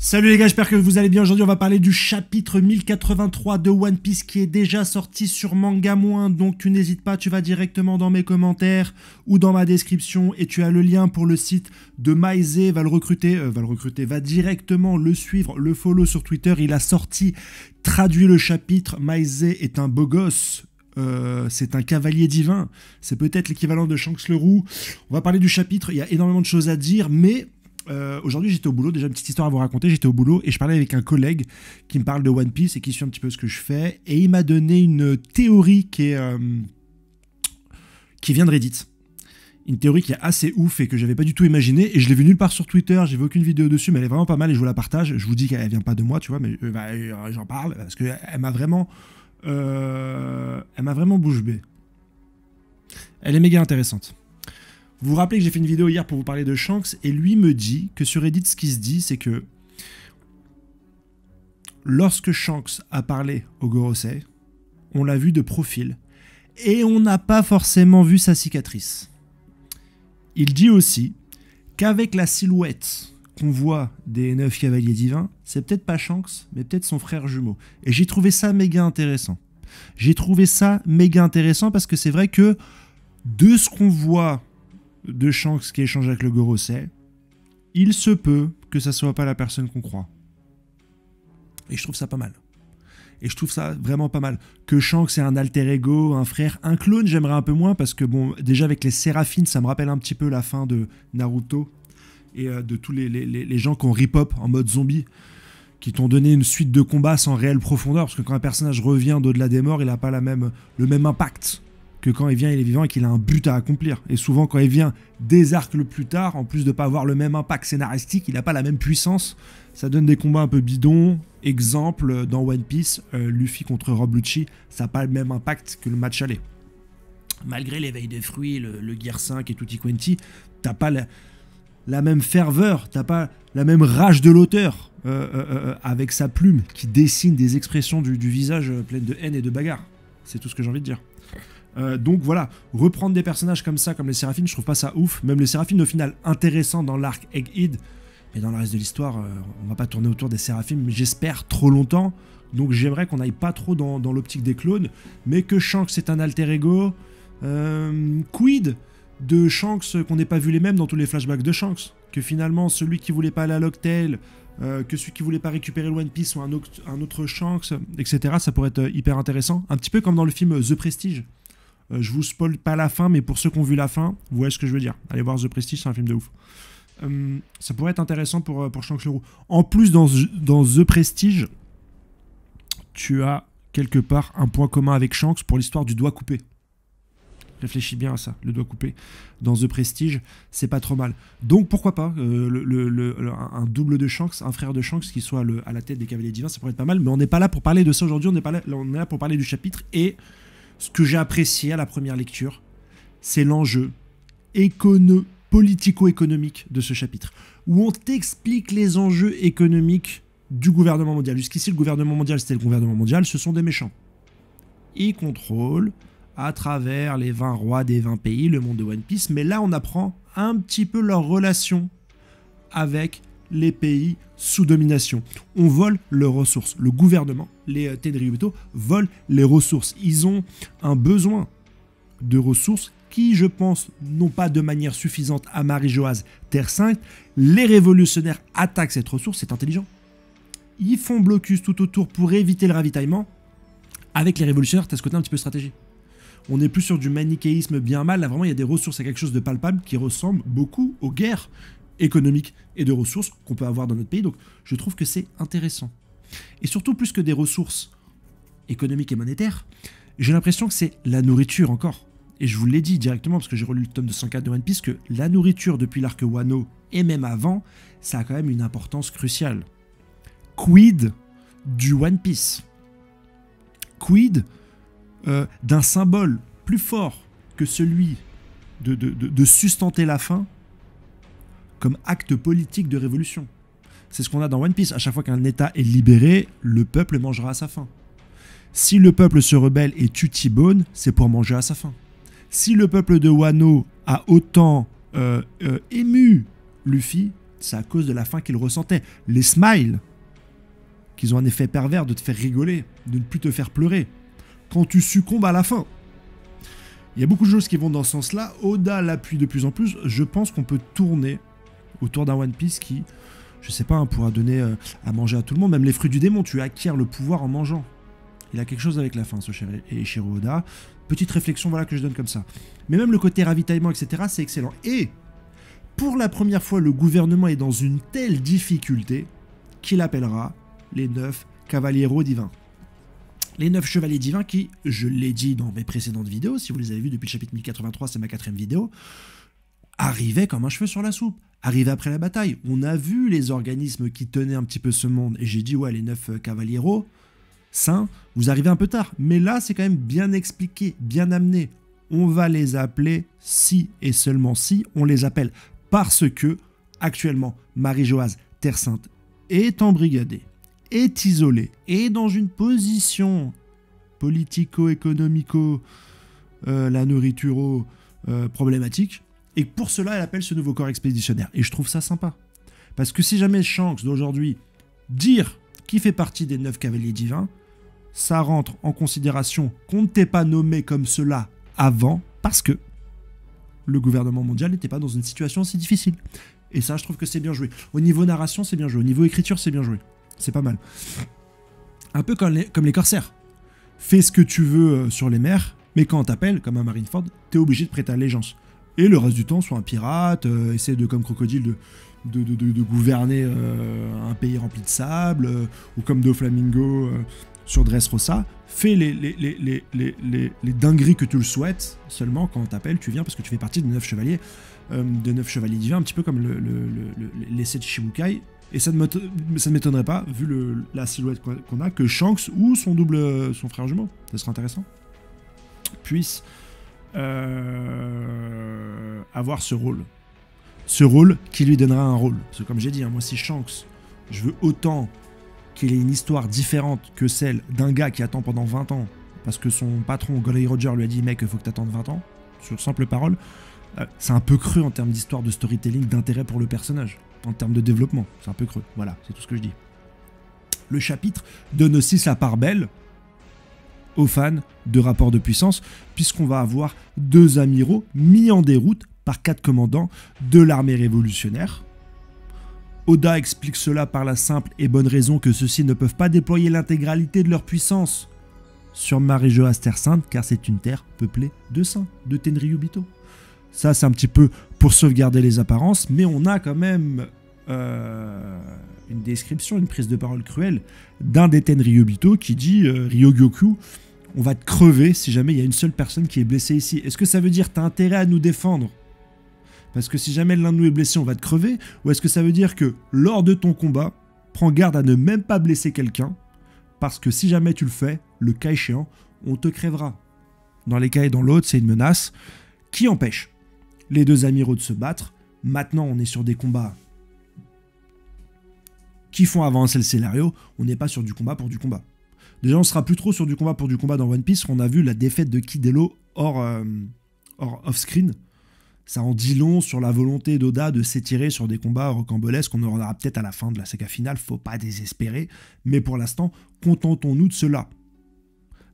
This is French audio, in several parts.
Salut les gars, j'espère que vous allez bien. Aujourd'hui on va parler du chapitre 1083 de One Piece qui est déjà sorti sur Manga Moins. Donc tu n'hésites pas, tu vas directement dans mes commentaires ou dans ma description et tu as le lien pour le site de Maizé. Va directement le suivre, le follow sur Twitter. Il a traduit le chapitre. Maizé est un beau gosse. C'est un cavalier divin. C'est peut-être l'équivalent de Shanks le Roux. On va parler du chapitre, il y a énormément de choses à dire, mais aujourd'hui j'étais au boulot, déjà une petite histoire à vous raconter, j'étais au boulot et je parlais avec un collègue qui me parle de One Piece et qui suit un petit peu ce que je fais, et il m'a donné une théorie qui vient de Reddit. Une théorie qui est assez ouf et que j'avais pas du tout imaginé, et je l'ai vue nulle part sur Twitter, j'ai vu aucune vidéo dessus, mais elle est vraiment pas mal et je vous la partage. Je vous dis qu'elle vient pas de moi, tu vois, mais j'en parle parce qu'elle m'a vraiment bouche bée. Elle est méga intéressante. Vous vous rappelez que j'ai fait une vidéo hier pour vous parler de Shanks, et lui me dit que sur Reddit, ce qui se dit, c'est que lorsque Shanks a parlé au Gorosei, on l'a vu de profil, et on n'a pas forcément vu sa cicatrice. Il dit aussi qu'avec la silhouette qu'on voit des 9 cavaliers divins, c'est peut-être pas Shanks, mais peut-être son frère jumeau. Et j'ai trouvé ça méga intéressant. Parce que c'est vrai que de ce qu'on voit de Shanks qui échange avec le Gorosei, il se peut que ça soit pas la personne qu'on croit. Et je trouve ça pas mal. Et je trouve ça vraiment pas mal. Que Shanks est un alter ego, un frère, un clone, j'aimerais un peu moins, parce que bon, déjà avec les Séraphines, ça me rappelle un petit peu la fin de Naruto, et de tous les gens qui ont rip-hop en mode zombie, qui t'ont donné une suite de combats sans réelle profondeur, parce que quand un personnage revient d'au-delà des morts, il n'a pas le même impact que quand il vient, il est vivant et qu'il a un but à accomplir. Et souvent, quand il vient des arcs le plus tard, en plus de pas avoir le même impact scénaristique, il n'a pas la même puissance. Ça donne des combats un peu bidons. Exemple, dans One Piece, Luffy contre Rob Lucci, ça n'a pas le même impact que le match aller. Malgré l'éveil des fruits, le Gear 5 et Tutti Quanti, t'as pas la même ferveur, t'as pas la même rage de l'auteur avec sa plume qui dessine des expressions du visage pleines de haine et de bagarre. C'est tout ce que j'ai envie de dire. Donc voilà, reprendre des personnages comme ça, comme les Séraphines, je trouve pas ça ouf. Même les Séraphines, au final, intéressant dans l'arc Egghead, mais dans le reste de l'histoire, on va pas tourner autour des Séraphines, mais j'espère trop longtemps. Donc j'aimerais qu'on aille pas trop dans l'optique des clones, mais que Shanks est un alter ego. Quid de Shanks qu'on n'ait pas vu les mêmes dans tous les flashbacks de Shanks, que finalement celui qui voulait pas aller à Locktail, que celui qui voulait pas récupérer le One Piece soit un autre Shanks, etc. Ça pourrait être hyper intéressant, un petit peu comme dans le film The Prestige. Je vous spoil pas la fin, mais pour ceux qui ont vu la fin, vous voyez ce que je veux dire. Allez voir The Prestige, c'est un film de ouf. Ça pourrait être intéressant pour Shanks le Roux. En plus, dans The Prestige, tu as quelque part un point commun avec Shanks pour l'histoire du doigt coupé. Réfléchis bien à ça, le doigt coupé. Dans The Prestige, c'est pas trop mal. Donc pourquoi pas un double de Shanks, un frère de Shanks qui soit à la tête des Cavaliers Divins, ça pourrait être pas mal. Mais on n'est pas là pour parler de ça aujourd'hui, on est là pour parler du chapitre. Et ce que j'ai apprécié à la première lecture, c'est l'enjeu politico-économique de ce chapitre, où on t'explique les enjeux économiques du gouvernement mondial. Jusqu'ici, le gouvernement mondial, c'était le gouvernement mondial, ce sont des méchants. Ils contrôlent, à travers les 20 rois des 20 pays, le monde de One Piece, mais là, on apprend un petit peu leur relation avec les pays sous domination. On vole leurs ressources. Le gouvernement, les Tenryuto, volent les ressources. Ils ont un besoin de ressources qui, je pense, n'ont pas de manière suffisante à Marie-Joase Terre Sainte. Les révolutionnaires attaquent cette ressource, c'est intelligent. Ils font blocus tout autour pour éviter le ravitaillement. Avec les révolutionnaires, tu as ce côté un petit peu stratégie. On n'est plus sur du manichéisme bien mal. Là, vraiment, il y a des ressources, il y a quelque chose de palpable qui ressemble beaucoup aux guerres économiques et de ressources qu'on peut avoir dans notre pays. Donc, je trouve que c'est intéressant. Et surtout, plus que des ressources économiques et monétaires, j'ai l'impression que c'est la nourriture encore. Et je vous l'ai dit directement, parce que j'ai relu le tome de 104 de One Piece, que la nourriture depuis l'arc Wano, et même avant, ça a quand même une importance cruciale. Quid du One Piece? Quid d'un symbole plus fort que celui de sustenter la faim comme acte politique de révolution? C'est ce qu'on a dans One Piece. À chaque fois qu'un État est libéré, le peuple mangera à sa faim. Si le peuple se rebelle et tue T-Bone, c'est pour manger à sa faim. Si le peuple de Wano a autant ému Luffy, c'est à cause de la faim qu'ils ressentaient. Les smiles, qu'ils ont un effet pervers de te faire rigoler, de ne plus te faire pleurer. Quand tu succombes à la faim. Il y a beaucoup de choses qui vont dans ce sens-là. Oda l'appuie de plus en plus. Je pense qu'on peut tourner autour d'un One Piece qui, je sais pas, pourra donner à manger à tout le monde. Même les fruits du démon, tu acquiers le pouvoir en mangeant. Il a quelque chose avec la faim, ce cher Eiichiro Oda. Petite réflexion, voilà, que je donne comme ça. Mais même le côté ravitaillement, etc., c'est excellent. Et, pour la première fois, le gouvernement est dans une telle difficulté qu'il appellera les 9 Cavalieros divins. Les 9 chevaliers divins qui, je l'ai dit dans mes précédentes vidéos, si vous les avez vus depuis le chapitre 1083, c'est ma 4e vidéo, arrivaient comme un cheveu sur la soupe, arrivaient après la bataille. On a vu les organismes qui tenaient un petit peu ce monde, et j'ai dit, ouais, les 9 Cavalieros, saints, vous arrivez un peu tard. Mais là, c'est quand même bien expliqué, bien amené. On va les appeler si et seulement si on les appelle. Parce que, actuellement, Marie-Joase, Terre Sainte, est embrigadée, est isolée, est dans une position politico-économico, la nourriture problématique. Et pour cela, elle appelle ce nouveau corps expéditionnaire. Et je trouve ça sympa. Parce que si jamais Shanks d'aujourd'hui dire qu'il fait partie des 9 cavaliers divins, ça rentre en considération qu'on ne t'ait pas nommé comme cela avant, parce que le gouvernement mondial n'était pas dans une situation si difficile. Et ça, je trouve que c'est bien joué. Au niveau narration, c'est bien joué. Au niveau écriture, c'est bien joué. C'est pas mal. Un peu comme les corsaires. Fais ce que tu veux sur les mers, mais quand on t'appelle, comme un Marineford, t'es obligé de prêter allégeance. Et le reste du temps, sois un pirate, essaie de, comme Crocodile, de gouverner un pays rempli de sable, ou comme Doflamingo sur Dressrosa. Fais les dingueries que tu le souhaites, seulement quand on t'appelle, tu viens parce que tu fais partie des 9 chevaliers, divins, un petit peu comme les 7 Shichibukai. Et ça ne m'étonnerait pas, vu la silhouette qu'on a, que Shanks ou son frère jumeau, ça serait intéressant, puisse avoir ce rôle. Ce rôle qui lui donnera un rôle. Parce que comme j'ai dit, moi si Shanks, je veux autant qu'il ait une histoire différente que celle d'un gars qui attend pendant 20 ans, parce que son patron, Goldie Roger, lui a dit « Mec, il faut que tu attendes 20 ans », sur simple parole, c'est un peu creux en termes d'histoire, de storytelling, d'intérêt pour le personnage. En termes de développement, c'est un peu creux. Voilà, c'est tout ce que je dis. Le chapitre donne aussi sa part belle aux fans de rapports de puissance, puisqu'on va avoir 2 amiraux mis en déroute par 4 commandants de l'armée révolutionnaire. Oda explique cela par la simple et bonne raison que ceux-ci ne peuvent pas déployer l'intégralité de leur puissance sur Marie-Joase Terre Sainte, car c'est une terre peuplée de saints, de Tenryubito. Ça, c'est un petit peu pour sauvegarder les apparences, mais on a quand même une description, une prise de parole cruelle d'un des Tenryubito qui dit Ryogyoku, on va te crever si jamais il y a une seule personne qui est blessée ici. Est-ce que ça veut dire que tu as intérêt à nous défendre? Parce que si jamais l'un de nous est blessé, on va te crever? Ou est-ce que ça veut dire que lors de ton combat, prends garde à ne même pas blesser quelqu'un, parce que si jamais tu le fais, le cas échéant, on te crèvera. Dans les cas et dans l'autre, c'est une menace qui empêche les 2 amiraux de se battre. Maintenant, on est sur des combats qui font avancer le scénario. On n'est pas sur du combat pour du combat. Déjà, on sera plus trop sur du combat pour du combat dans One Piece. On a vu la défaite de Kidelo hors off-screen. Ça en dit long sur la volonté d'Oda de s'étirer sur des combats rocambolesques qu'on aura peut-être à la fin de la saga finale. Faut pas désespérer. Mais pour l'instant, contentons-nous de cela.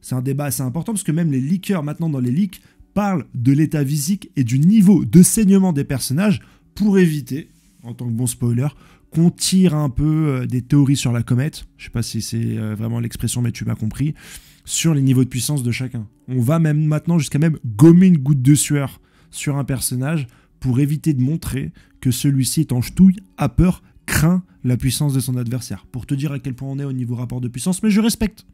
C'est un débat assez important parce que même les leakers, maintenant dans les leaks, parle de l'état physique et du niveau de saignement des personnages pour éviter, en tant que bon spoiler, qu'on tire un peu des théories sur la comète, je sais pas si c'est vraiment l'expression mais tu m'as compris, sur les niveaux de puissance de chacun. On va même maintenant jusqu'à même gommer une goutte de sueur sur un personnage pour éviter de montrer que celui-ci est en ch'touille, a peur, craint la puissance de son adversaire. Pour te dire à quel point on est au niveau rapport de puissance, mais je respecte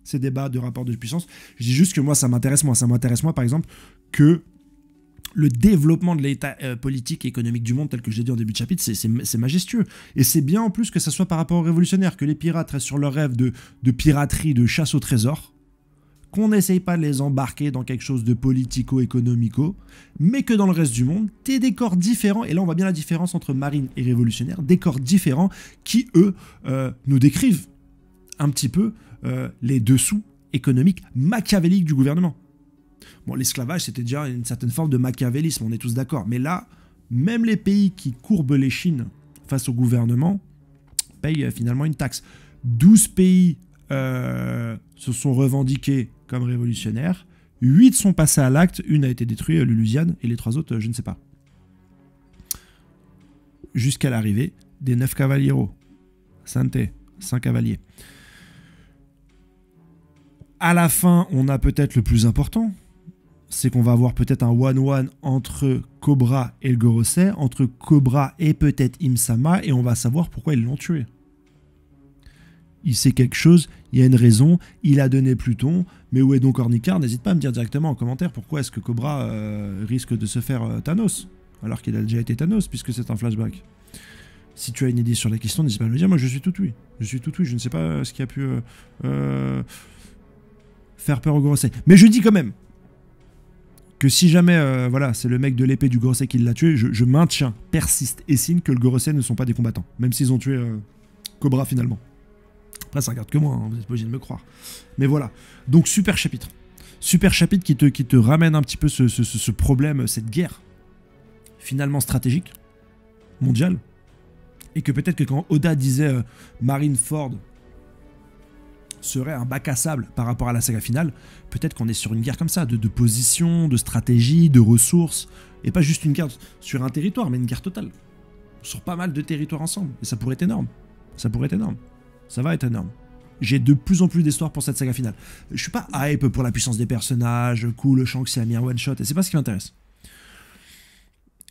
ces débats de rapport de puissance. Je dis juste que moi, ça m'intéresse moi. Ça m'intéresse moi, par exemple, que le développement de l'état politique et économique du monde, tel que je l'ai dit en début de chapitre, c'est majestueux. Et c'est bien en plus que ça soit par rapport aux révolutionnaires, que les pirates restent sur leur rêve de piraterie, de chasse au trésor, qu'on n'essaye pas de les embarquer dans quelque chose de politico-économico, mais que dans le reste du monde, t'es des corps différents, et là on voit bien la différence entre marine et révolutionnaire, des corps différents qui, eux, nous décrivent un petit peu les dessous économiques machiavéliques du gouvernement. Bon, l'esclavage, c'était déjà une certaine forme de machiavélisme, on est tous d'accord. Mais là, même les pays qui courbent l'échine face au gouvernement, payent finalement une taxe. 12 pays se sont revendiqués comme révolutionnaires, 8 sont passés à l'acte, une a été détruite, l'Ulusiane, et les 3 autres, je ne sais pas. Jusqu'à l'arrivée des 9 cavalieros. Santé, 5 cavaliers. À la fin, on a peut-être le plus important, c'est qu'on va avoir peut-être un one-one entre Cobra et le Gorosei, entre Cobra et peut-être Im-sama, et on va savoir pourquoi ils l'ont tué. Il sait quelque chose, il y a une raison, il a donné Pluton, mais où est donc Ornicar? N'hésite pas à me dire directement en commentaire pourquoi est-ce que Cobra risque de se faire Thanos, alors qu'il a déjà été Thanos, puisque c'est un flashback. Si tu as une idée sur la question, n'hésite pas à me le dire, moi je suis tout oui. Je suis tout oui, je ne sais pas ce qui a pu faire peur au Gorosei. Mais je dis quand même que si jamais, voilà, c'est le mec de l'épée du Gorosei qui l'a tué, je maintiens, persiste et signe que le Gorosei ne sont pas des combattants, même s'ils ont tué Cobra finalement. Après, ça regarde que moi, hein, vous n'êtes pas obligé de me croire. Mais voilà. Donc, super chapitre. Super chapitre qui te ramène un petit peu ce problème, cette guerre, finalement stratégique, mondiale. Et que peut-être que quand Oda disait Marineford serait un bac à sable par rapport à la saga finale, peut-être qu'on est sur une guerre comme ça, de position, de stratégie, de ressources, et pas juste une guerre sur un territoire, mais une guerre totale. Sur pas mal de territoires ensemble. Et ça pourrait être énorme. Ça pourrait être énorme. Ça va être énorme. J'ai de plus en plus d'espoir pour cette saga finale. Je suis pas hype pour la puissance des personnages, cool, Shanks s'est mis un one shot, et c'est pas ce qui m'intéresse.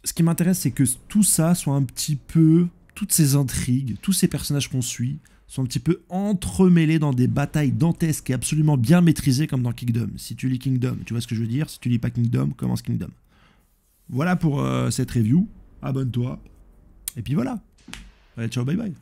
Ce qui m'intéresse, c'est que tout ça soit un petit peu, toutes ces intrigues, tous ces personnages qu'on suit, sont un petit peu entremêlés dans des batailles dantesques et absolument bien maîtrisées comme dans Kingdom. Si tu lis Kingdom, tu vois ce que je veux dire. Si tu lis pas Kingdom, commence Kingdom. Voilà pour cette review. Abonne-toi. Et puis voilà. Allez, ciao, bye bye.